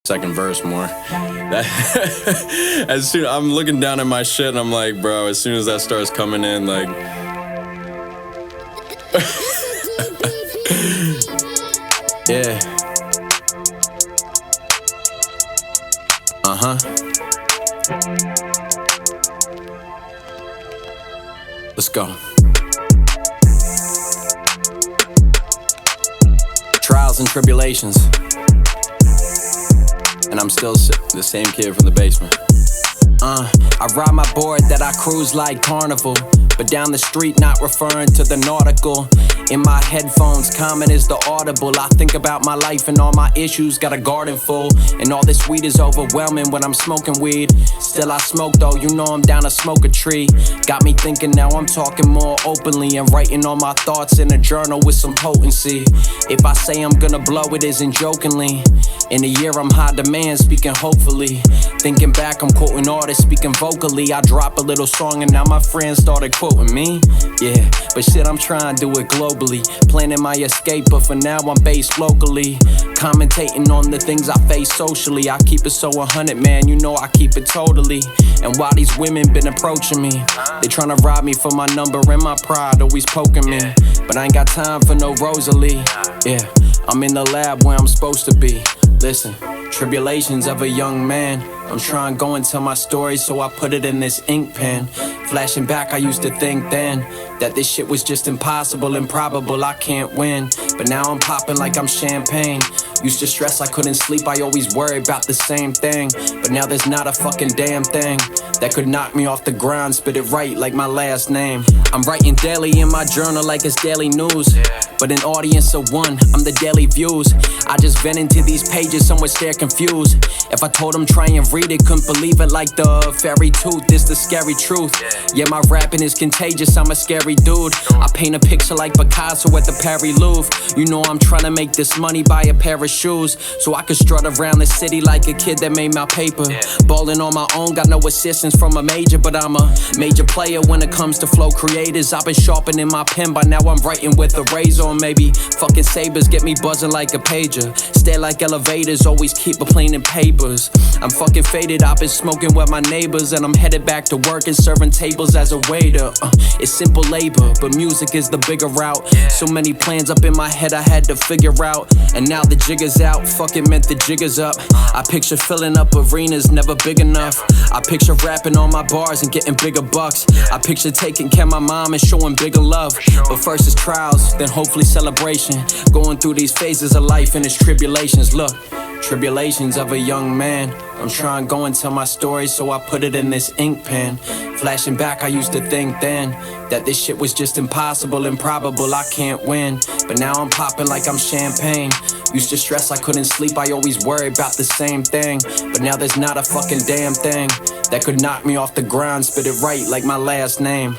second verse more. As soon I'm looking down at my shit and I'm like, bro, as soon as that starts coming in, like yeah. Let's go. Trials and tribulations. And I'm still the same kid from the basement. I ride my board that I cruise like Carnival, but down the street not referring to the nautical. In my headphones, common is the audible. I think about my life and all my issues, got a garden full. And all this weed is overwhelming when I'm smoking weed. Still I smoke though, you know I'm down to smoke a tree. Got me thinking now I'm talking more openly and writing all my thoughts in a journal with some potency. If I say I'm gonna blow, it isn't jokingly. In a year I'm high demand, speaking hopefully. Thinking back, I'm quoting artists, speaking vocally. I drop a little song and now my friends started quoting me. Yeah, but shit, I'm trying to do it globally. Planning my escape, but for now I'm based locally. Commentating on the things I face socially. I keep it so 100, man, you know I keep it totally. And while these women been approaching me, they tryna rob me for my number and my pride, always poking me. But I ain't got time for no Rosalie. Yeah, I'm in the lab where I'm supposed to be. Listen, tribulations of a young man. I'm trying to go and tell my story, so I put it in this ink pen. Flashing back, I used to think then that this shit was just impossible, improbable, I can't win. But now I'm popping like I'm champagne. Used to stress I couldn't sleep, I always worry about the same thing. But now there's not a fucking damn thing that could knock me off the ground, spit it right like my last name. I'm writing daily in my journal like it's daily news. But an audience of one, I'm the daily views. I just vent into these pages, some would stare confused. If I told them try and read it, couldn't believe it like the fairy tooth. This the scary truth. Yeah, my rapping is contagious, I'm a scary dude. I paint a picture like Picasso at the Paris Louvre. You know I'm trying to make this money, buy a pair of shoes, so I could strut around the city like a kid that made my paper. Ballin' on my own, got no assistance from a major, but I'm a major player when it comes to flow creators. I've been sharpening my pen, by now I'm writing with a razor. Or maybe fucking sabers get me buzzing like a pager. Stay like elevators, always keep a plane in papers. I'm fucking faded, I've been smoking with my neighbors, and I'm headed back to work and serving tables as a waiter. It's simple labor, but music is the bigger route. So many plans up in my head I had to figure out, and now the jig is out, fuck it meant the jig is up. I picture filling up arenas, never big enough. I picture rapping on my bars and getting bigger bucks. I picture taking care of my mom and showing bigger love. But first it's trials, then hopefully celebration. Going through these phases of life and its tribulations. Look, tribulations of a young man. I'm trying to go and tell my story, so I put it in this ink pen. Flashing back, I used to think then that this shit was just impossible, improbable, I can't win. But now I'm popping like I'm champagne. Used to stress I couldn't sleep, I always worry about the same thing. But now there's not a fucking damn thing that could knock me off the ground, spit it right like my last name.